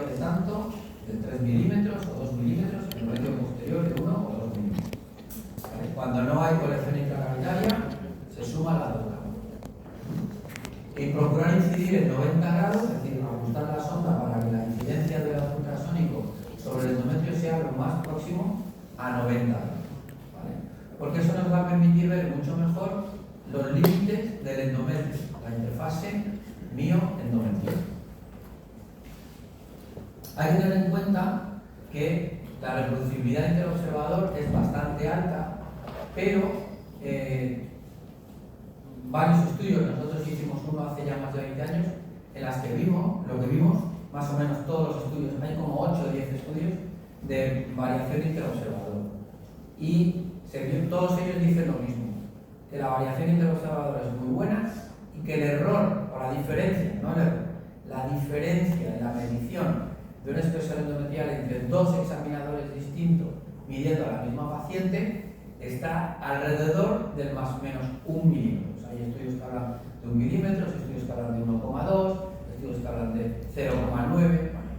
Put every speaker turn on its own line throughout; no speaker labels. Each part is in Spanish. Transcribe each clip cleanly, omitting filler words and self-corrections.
de tanto, de 3 milímetros o 2 milímetros, en el radio posterior de 1 o 2 milímetros. ¿Vale? Cuando no hay colección intracavitaria, se suma la dos capas. Y procurar incidir en 90 grados, es decir, ajustar la sonda para que la incidencia del ultrasónico sobre el endometrio sea lo más próximo a 90 grados. ¿Vale? Porque eso nos va a permitir ver mucho mejor los límites del endometrio, la interfase mio-endometrio. Hay que tener en cuenta que la reproducibilidad interobservador es bastante alta, pero varios estudios, nosotros hicimos uno hace ya más de 20 años, en las que vimos, lo que vimos, más o menos todos los estudios, hay como 8 o 10 estudios de variación interobservador. Y todos ellos dicen lo mismo, que la variación interobservadora es muy buena y que el error, o la diferencia, no el error, la diferencia en la medición de un espesor endometrial entre dos examinadores distintos midiendo a la misma paciente está alrededor del más o menos 1 milímetro. O sea, hay estudios que hablan de 1 milímetro, estudios que hablan de 1,2, estudios que hablan de 0,9, bueno,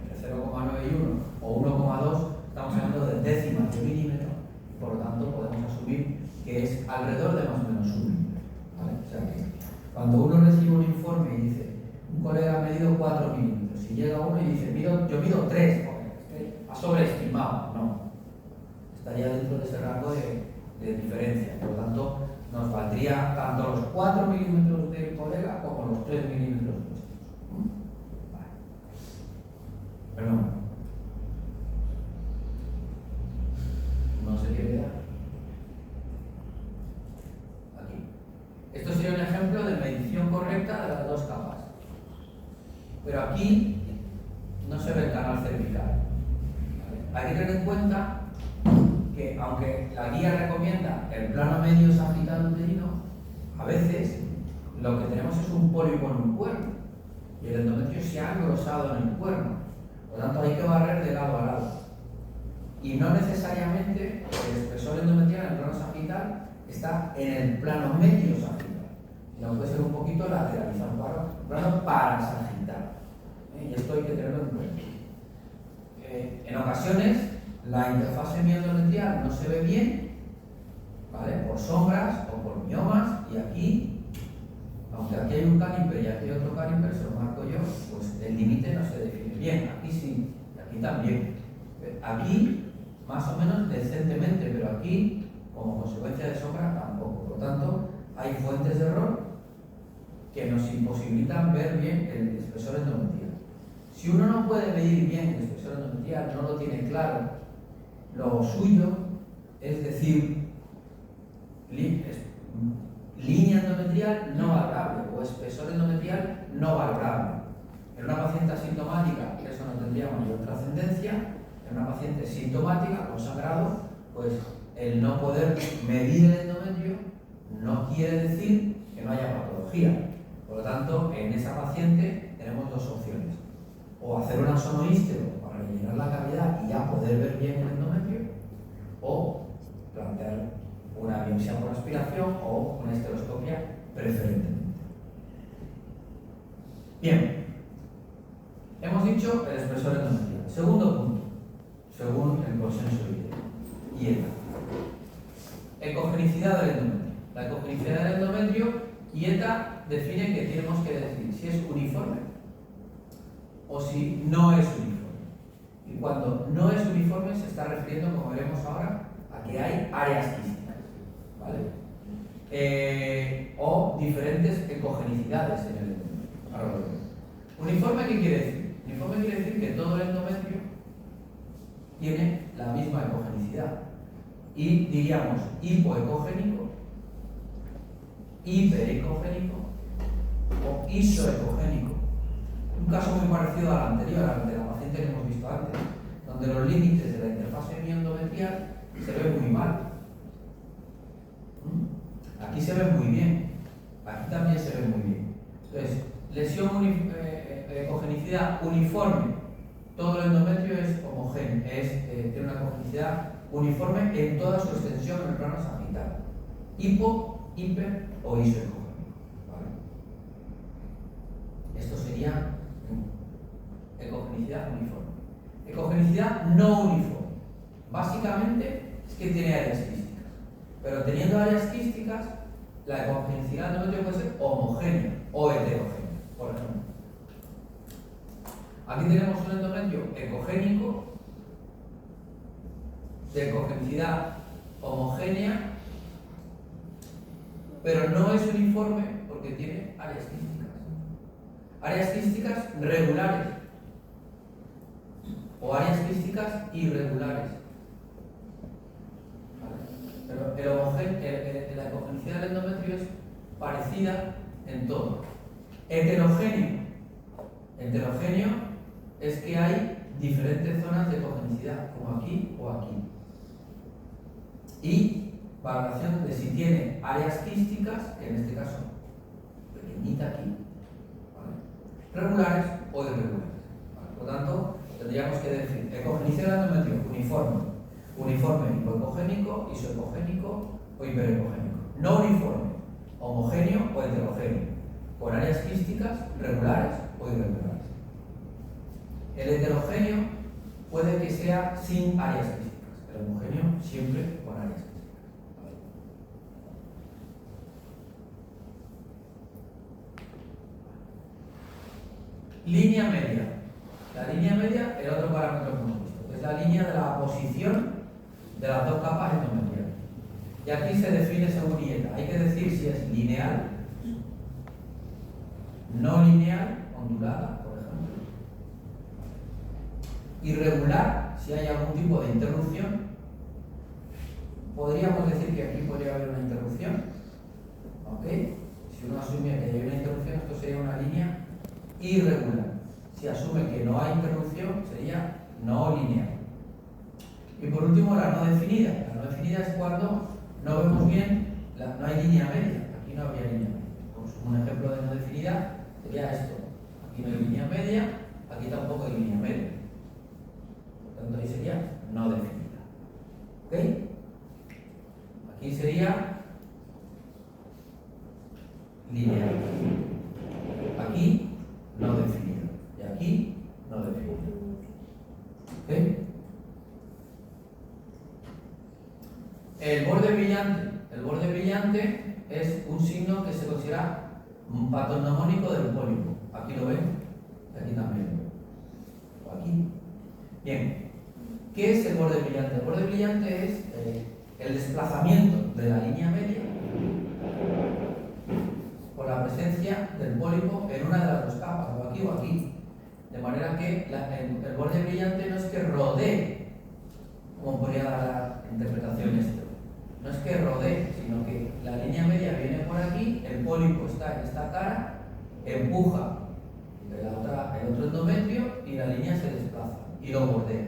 entre 0,9 y 1 o 1,2 estamos hablando de décimas de milímetro, y por lo tanto podemos asumir que es alrededor de más o menos 1 milímetro. ¿Vale? O sea que cuando uno recibe un informe y dice, un colega ha medido 4 milímetros, y llega uno y dice, yo mido 3, ha sobreestimado. No, estaría dentro de ese rango de diferencia. Por lo tanto, nos valdría tanto los 4 milímetros del colega como los 3 milímetros nuestros. Vale. Perdón. No se quiere dar. Aquí. Esto sería un ejemplo de medición correcta de las dos capas. Pero aquí no se ve el canal cervical. ¿Vale? Hay que tener en cuenta que, aunque la guía recomienda el plano medio sagital uterino, a veces lo que tenemos es un pólipo en un cuerno y el endometrio se ha engrosado en el cuerno. Por lo tanto, hay que barrer de lado a lado. Y no necesariamente el espesor endometrial en el plano sagital está en el plano medio sagital, sino puede ser un poquito lateralizado, un plano parasagital. Y esto hay que tenerlo en cuenta. En ocasiones la interfase mioendometrial no se ve bien, ¿vale? Por sombras o por miomas, y aquí, aunque aquí hay un Caniper y aquí hay otro Caniper, se lo marco yo, pues el límite no se define bien. Aquí sí, y aquí también. Aquí más o menos decentemente, pero aquí como consecuencia de sombra tampoco. Por lo tanto, hay fuentes de error que nos imposibilitan ver bien el espesor endometrial. Si uno no puede medir bien el espesor endometrial, no lo tiene claro, lo suyo es decir, línea endometrial no valorable o espesor endometrial no valorable. En una paciente asintomática eso no tendría mayor trascendencia. En una paciente sintomática con sangrado, pues el no poder medir el endometrio no quiere decir que no haya patología. Por lo tanto, en esa paciente tenemos dos opciones: o hacer un axonoístero para rellenar la cavidad y ya poder ver bien el endometrio, o plantear una biopsia por aspiración o una histeroscopia preferentemente. Bien, hemos dicho el espesor endometrial. Segundo punto, según el consenso IDE, IETA. Ecogenicidad del endometrio. La ecogenicidad del endometrio, IETA define que tenemos que decir si es uniforme o si no es uniforme. Y cuando no es uniforme se está refiriendo, como veremos ahora, a que hay áreas quísticas, ¿vale? O diferentes ecogenicidades en el endometrio. Ahora lo vemos. ¿Uniforme qué quiere decir? Uniforme quiere decir que todo el endometrio tiene la misma ecogenicidad. Y diríamos hipoecogénico, hiperecogénico o isoecogénico. Un caso muy parecido al anterior, al de la paciente que hemos visto antes, donde los límites de la interfase mioendometrial se ven muy mal. Aquí se ve muy bien, aquí también se ve muy bien. Entonces, lesión ecogenicidad uniforme. Todo el endometrio es homogéneo, tiene una ecogenicidad uniforme en toda su extensión en el plano sagital. Hipo, hiper o isoecogénico. ¿Vale? Esto sería ecogenicidad uniforme. Ecogenicidad no uniforme. Básicamente es que tiene áreas quísticas. Pero teniendo áreas quísticas, la ecogenicidad del endometrio puede ser homogénea o heterogénea, por ejemplo. Aquí tenemos un endometrio ecogénico de ecogenicidad homogénea, pero no es uniforme porque tiene áreas quísticas. Áreas quísticas regulares o áreas quísticas irregulares. ¿Vale? Pero la ecogenicidad del endometrio es parecida en todo. Heterogéneo. Heterogéneo es que hay diferentes zonas de ecogenicidad, como aquí o aquí. Y valoración de si tiene áreas quísticas, que en este caso pequeñita aquí, ¿vale? Regulares o irregulares. ¿Vale? Por lo tanto, tendríamos que decir ecogenicidad del endometrio uniforme, uniforme hipoecogénico, isoecogénico o hiperecogénico. No uniforme, homogéneo o heterogéneo, con áreas quísticas regulares o irregulares. El heterogéneo puede que sea sin áreas quísticas, el homogéneo siempre con áreas quísticas. Línea media. La línea media, el otro parámetro que hemos visto, es la línea de la posición de las dos capas endometriales. Y aquí se define según dieta. Hay que decir si es lineal, no lineal, ondulada, por ejemplo. Irregular, si hay algún tipo de interrupción. Podríamos decir que aquí podría haber una interrupción. ¿Ok? Si uno asume que hay una interrupción, esto sería una línea irregular. Si asume que no hay interrupción, sería no lineal. Y por último, la no definida. La no definida es cuando no vemos bien, no hay línea media. Aquí no habría línea media. Pues un ejemplo de no definida sería esto. Aquí no hay línea media, aquí tampoco hay línea media. Por tanto, ahí sería no definida. ¿Ok? Aquí sería lineal. Aquí no definida. Y aquí no definida. ¿Ok? El borde brillante es un signo que se considera un patrón mnemónico del pólipo. Aquí lo ven y aquí también. O aquí. Bien. ¿Qué es el borde brillante? El borde brillante es el desplazamiento de la línea media por la presencia del pólipo en una de las dos capas, o aquí o aquí. De manera que el borde brillante no es que rodee, como podría dar la interpretación esto. No es que rodee, sino que la línea media viene por aquí, el pólipo está en esta cara, empuja el otro endometrio y la línea se desplaza y lo bordea.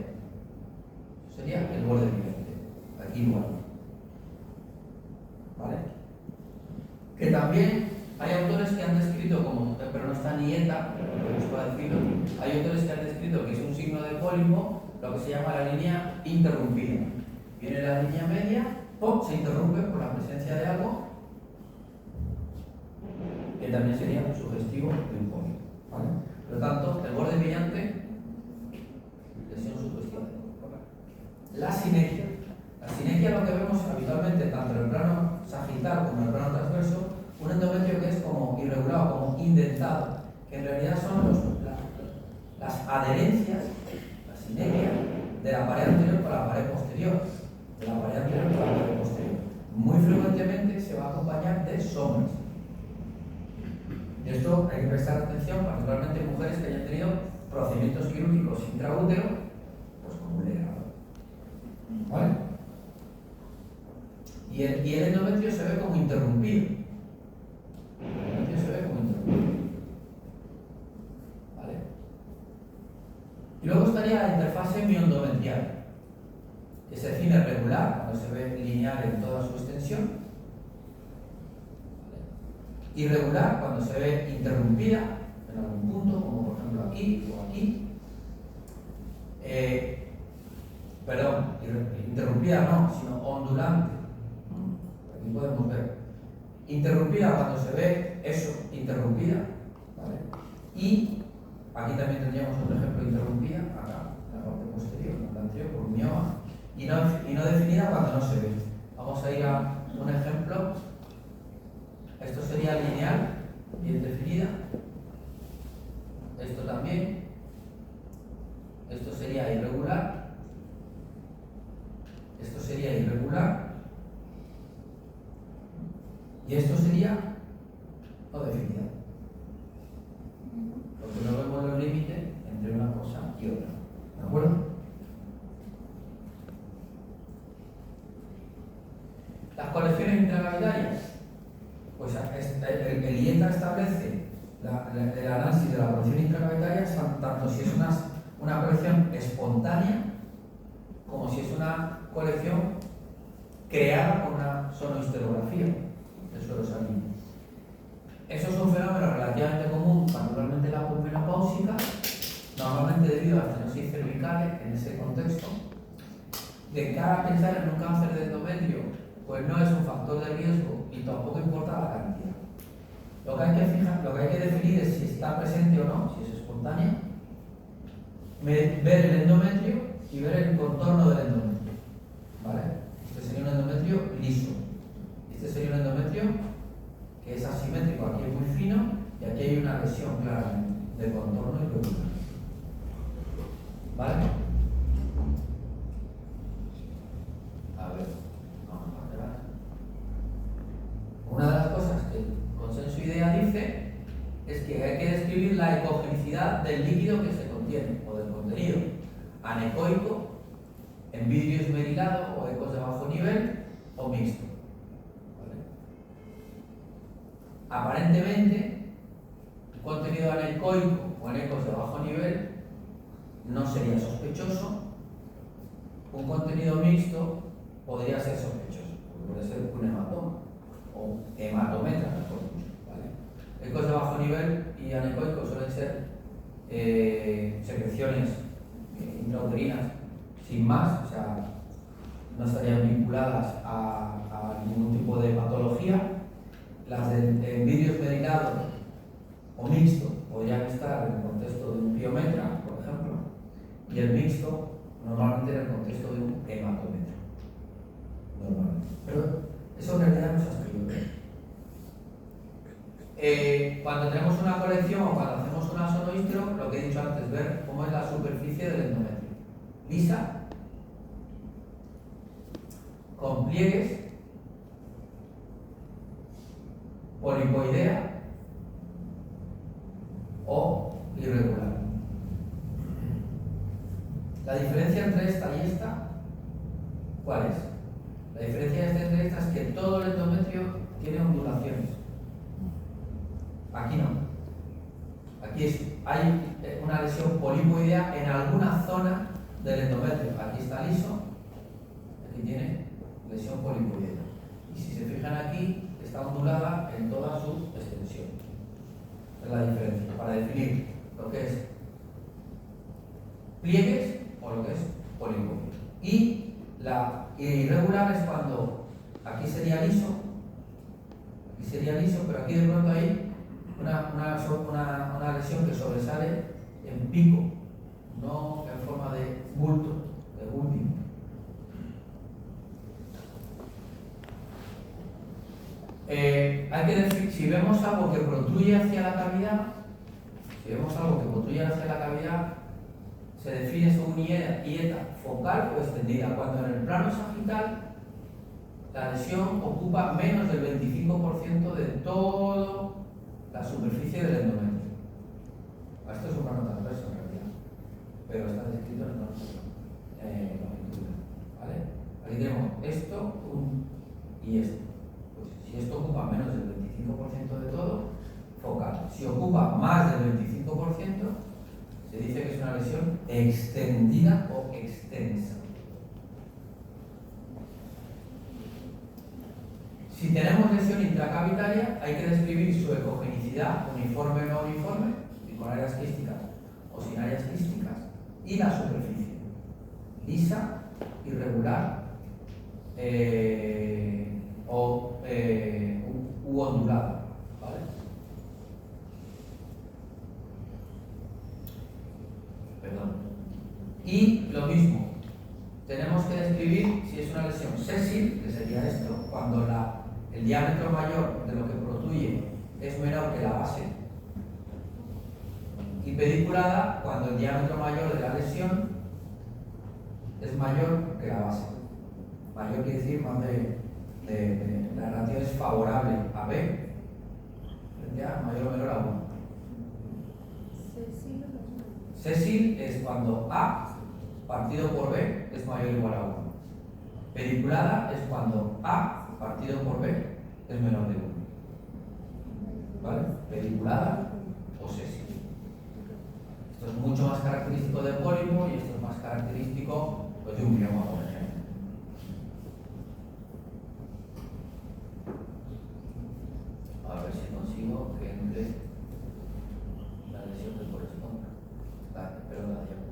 Eso sería el borde brillante. Aquí igual. ¿Vale? Que también hay autores que han descrito, pero no está ni ETA, para decirlo, hay autores que han descrito que es un signo de pólipo, lo que se llama la línea interrumpida. Viene la línea media, ¡pum!, se interrumpe por la presencia de algo, que también sería sugestivo de un pólipo. ¿Vale? Por lo tanto, el borde brillante, lesión sugestiva. La sinergia. La sinergia es lo que vemos habitualmente tanto en el plano sagital como en el plano transverso, un endometrio que es como irregular, como indentado, que en realidad son las adherencias, la sinergia de la pared anterior con la pared posterior, de la pared anterior con la pared posterior. Muy frecuentemente se va a acompañar de sombras. Y esto hay que prestar atención, particularmente en mujeres que hayan tenido procedimientos quirúrgicos intraútero, pues como un legado. ¿Vale? Y el endometrio se ve como interrumpido. El endometrio se ve como interrumpido. ¿Vale? Y luego estaría la interfase mioendometrial, que se define regular cuando se ve lineal en toda su extensión. ¿Vale? Irregular cuando se ve interrumpida en algún punto, como por ejemplo aquí o aquí. Interrumpida no, sino ondulante. Aquí podemos ver. Interrumpida cuando se ve eso, interrumpida. ¿Vale? Y aquí también tendríamos otro ejemplo de interrumpida, acá, en la parte esto sería irregular, esto sería irregular, y esto sería no definida. Porque no vemos los límites entre una cosa y otra. ¿De acuerdo? Las colecciones intragravitarias, pues el IETA establece el análisis de la colección intragravitaria tanto si es una colección espontánea como si es una colección creada por una sonohistorografía de suelo salino. Eso es un fenómeno relativamente común, particularmente en la posmenopáusica, normalmente debido a estenosis cervicales en ese contexto. De cara a pensar en un cáncer de endometrio, pues no es un factor de riesgo y tampoco importa la cantidad. Lo que hay que definir es si está presente o no, si es espontánea, ver el endometrio y ver el contorno del endometrio. ¿Vale? Este sería un endometrio liso. Este sería un endometrio que es asimétrico, aquí es muy fino y aquí hay una lesión claramente de contorno irregular. ¿Vale? A ver, vamos a ver. Una de las cosas que el consenso IDEA dice es que hay que describir la ecogenicidad del líquido que se contiene o del contenido anecoico, en vidrio esmerilado o ecos de bajo nivel o mixto. Aparentemente, un contenido anecoico o en ecos de bajo nivel no sería sospechoso. Un contenido mixto podría ser sospechoso, puede ser un hematoma o hematometra, mejor dicho. ¿Vale? Ecos de bajo nivel y anecoicos suelen ser secreciones intrauterinas sin más, o sea, no estarían vinculadas a ningún tipo de patología. Las de vidrio esmerilado o mixto podrían estar en el contexto de un piometra, por ejemplo, y el mixto normalmente en el contexto de un hematometra. Normalmente. Pero eso en realidad no es hasta cuando tenemos una colección o cuando hacemos una sonohistro, lo que he dicho antes, ver cómo es la superficie del endometrio. Lisa, con pliegues, polipoidea o irregular. La diferencia entre esta y esta, ¿cuál es? La diferencia entre esta es que todo el endometrio tiene ondulaciones. Aquí no. Aquí hay una lesión polipoidea en alguna zona del endometrio. Aquí está liso, aquí tiene lesión polipoidea. Y si se fijan aquí, está ondulada en toda su extensión. Es la diferencia para definir lo que es pliegues o lo que es polipoidea. Y la irregular es cuando aquí sería liso, pero aquí de pronto hay una lesión que sobresale en pico, no en forma de bulto, de bulbing. Hay que decir, si vemos algo que protruye hacia la cavidad, se define según IETA focal o extendida, cuando en el plano sagital la lesión ocupa menos del 25% de toda la superficie del endometrio. Esto es un plano transverso en realidad, pero está descrito en longitud. ¿Vale? Aquí tenemos esto y esto. Pues si esto ocupa menos del 25% de todo, focal. Si ocupa más del 25%, se dice que es una lesión extendida o extensa. Si tenemos lesión intracavitaria, hay que describir su ecogenicidad, uniforme o no uniforme, con áreas quísticas o sin áreas quísticas, y la superficie, lisa, irregular u ondulada. ¿Vale? Perdón. Y lo mismo, tenemos que describir si es una lesión sésil, que sería esto, cuando el diámetro mayor de lo que protruye es menor que la base, y pediculada, cuando el diámetro mayor de la lesión mayor que la base. Mayor quiere decir más la relación es favorable a B frente a mayor o menor a 1. Sésil es cuando A partido por B es mayor o igual a 1. Pediculada es cuando A partido por B es menor de 1. ¿Vale? Pediculada o sésil. Esto es mucho más característico del pólipo y esto es más característico pues, de un mioma, por ejemplo. A ver si consigo que entre la lesión que corresponda. Vale, pero la llevo.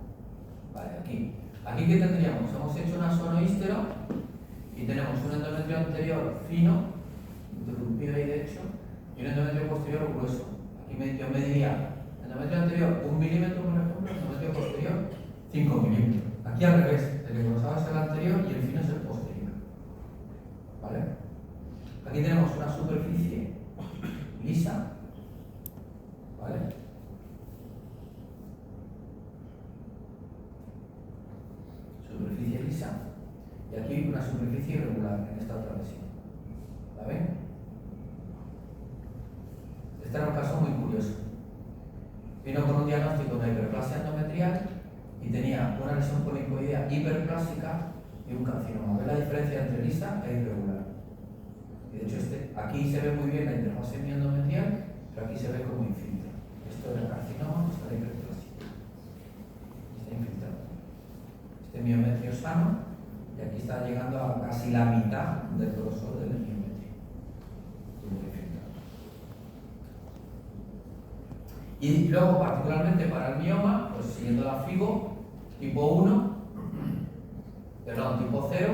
Vale, aquí. Aquí, ¿qué tendríamos? Hemos hecho una sonoístero y tenemos un endometrio anterior fino, interrumpido ahí de hecho, y un endometrio posterior grueso. Aquí yo mediría endometrio anterior 1 milímetro, por ejemplo, endometrio posterior 5 milímetros. Aquí al revés, el que grosado es el anterior y el fino es el posterior. ¿Vale? Aquí tenemos una superficie lisa, ¿vale? Superficie lisa. Y aquí una superficie irregular en esta otra lesión. ¿La ven? Este era un caso muy curioso. Vino con un diagnóstico de hiperplasia endometrial y tenía una lesión polipoidea hiperplásica y un carcinoma. ¿Ven la diferencia entre lisa e irregular? Y de hecho aquí se ve muy bien la interfase endometrial, pero aquí se ve como infiltrado. Esto es el carcinoma, esto es la hiperplasia. Está infiltrado. Este miometrio sano y aquí está llegando a casi la mitad del grosor del miometrio. Y luego, particularmente para el mioma, pues siguiendo la FIGO, tipo 1, perdón, tipo 0,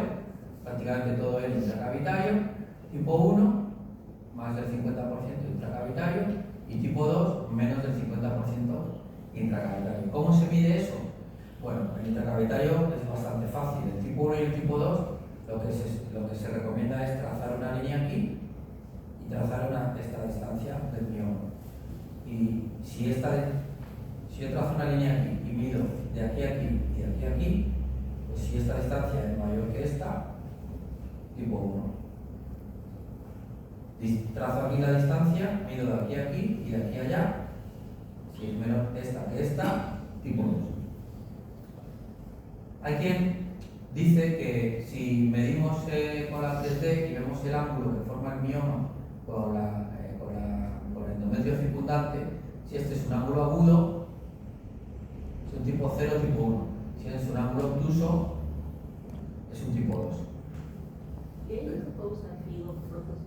prácticamente todo el intracavitario, tipo 1, más del 50% intracavitario, y tipo 2, menos del 50% intracavitario. ¿Cómo se mide eso? Bueno, el intracavitario es bastante fácil. El tipo 1 y el tipo 2, lo que se recomienda es trazar una línea aquí y trazar esta distancia del mioma. Y si yo trazo una línea aquí y mido de aquí a aquí y de aquí a aquí, pues si esta distancia es mayor que esta, tipo 1. Trazo aquí la distancia, mido de aquí a aquí y de aquí a allá, si es menor esta que esta, tipo 2. Hay quien dice que si medimos con la 3D y vemos el ángulo que forma el mioma con el endometrio circundante, si este es un ángulo agudo, es un tipo 0 tipo 1. Si es un ángulo obtuso, es un tipo 2.
¿Qué usa FIGO, profesor?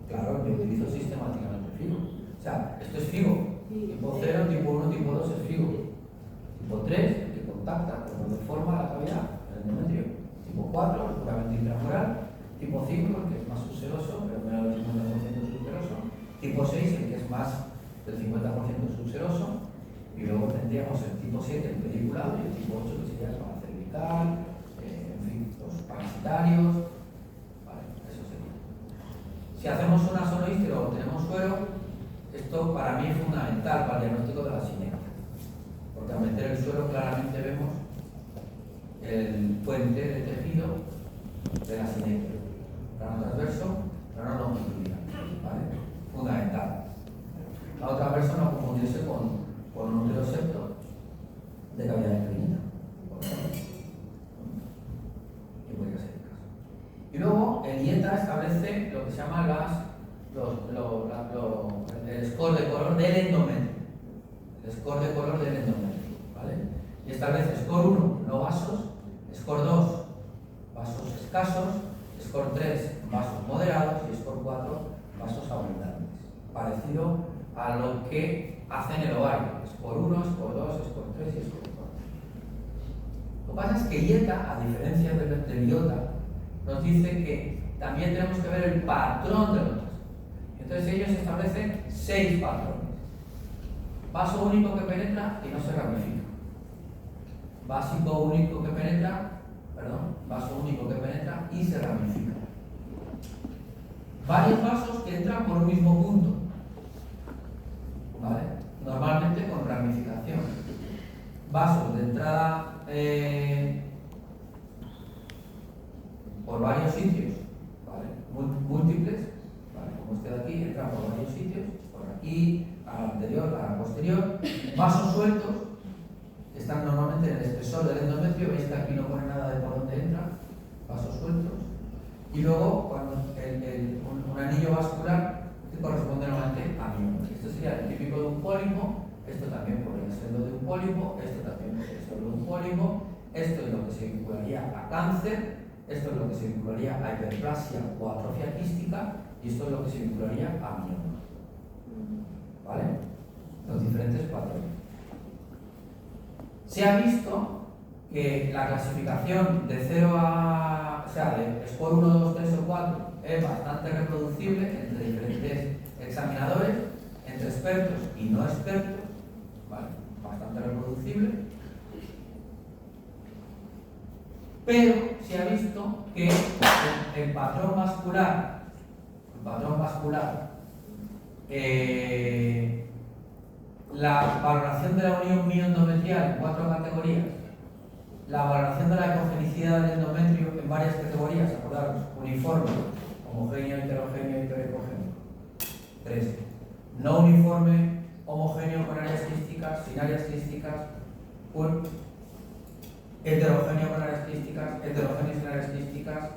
Claro, yo utilizo sistemáticamente FIGO. O sea, esto es FIGO. Tipo 0, tipo 1, tipo 2 es FIGO. Tipo 3, el que contacta con donde forma la cavidad, el endometrio. Tipo 4, el puramente intramural. Tipo 5, el que es más subseroso, pero menos del 50% subseroso. Tipo 6, el que es más del 50% subseroso. Y luego tendríamos el tipo 7, el pediculado, y el tipo 8, que sería el paracervical, en fin, los parasitarios. Vale, eso sería. Si hacemos una sonoístero o tenemos suero, esto para mí es fundamental para el diagnóstico de la sinergia. Porque al meter el suero claramente vemos el puente de tejido de la sinergia. Plano transverso, plano longitudinal. ¿Vale? Fundamental. La otra persona no confundirse con un uterosepto de cavidad infinita. Y podría ser el caso. Y luego, el IETA establece lo que se llama el score de color del endometrio. El score de color del endometrio. ¿Vale? Y establece score 1, no vasos, score 2, vasos escasos, score 3, vasos moderados y score 4, vasos abundantes. Parecido a lo que hace en el ovario. Score 1, score 2, score 3 y score 4. Lo que pasa es que IETA, a diferencia del IOTA, nos dice que también tenemos que ver el patrón de los vasos. Entonces ellos establecen 6 patrones. Vaso único que penetra y no se ramifica. Vaso único que penetra y se ramifica. Varios vasos que entran por un mismo punto. ¿Vale? Normalmente con ramificación. Vasos de entrada varios sitios, ¿vale? Múltiples, ¿vale? Como este de aquí, entra por varios sitios, por aquí, a la anterior, a la posterior. Vasos sueltos, que están normalmente en el espesor del endometrio, veis que aquí no pone nada de por dónde entra, vasos sueltos. Y luego, cuando un anillo vascular que corresponde normalmente a mioma. Esto sería el típico de un pólipo, esto también podría ser lo de un pólipo, esto también podría ser lo de un pólipo, esto es lo que se vincularía a cáncer, esto es lo que se vincularía a hiperplasia o atrofia quística, y esto es lo que se vincularía a mioma. ¿Vale? Los diferentes patrones. Se ha visto que la clasificación de 0 a, o sea, de score 1, 2, 3 o 4 es bastante reproducible entre diferentes examinadores, entre expertos y no expertos, ¿vale? Bastante reproducible. Pero se ha visto que el patrón vascular, la valoración de la unión mioendometrial en 4 categorías, la valoración de la ecogenicidad del endometrio en varias categorías, acordaros, uniforme, homogéneo, heterogéneo, hiperecogéneo. 3. No uniforme, homogéneo con áreas quísticas, sin áreas quísticas, heterogéneo con áreas quísticas, heterogéneo sin áreas quísticas,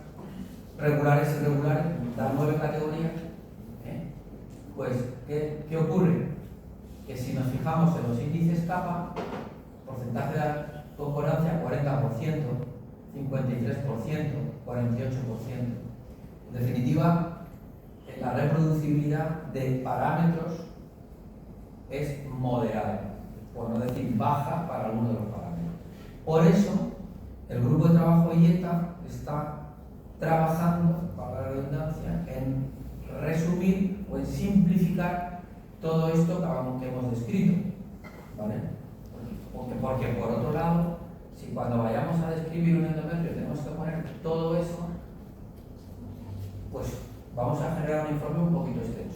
regulares y irregulares, las 9 categorías. Pues, ¿qué ocurre? Que si nos fijamos en los índices kappa, porcentaje de concordancia 40%, 53%, 48%. En definitiva, la reproducibilidad de parámetros es moderada, por no decir baja para algunos de los parámetros. Por eso, el grupo de trabajo IETA está trabajando, para la redundancia, en resumir o en simplificar todo esto que hemos descrito, ¿vale? Porque por otro lado, si cuando vayamos a describir un endometrio tenemos que poner todo eso, pues vamos a generar un informe un poquito extenso.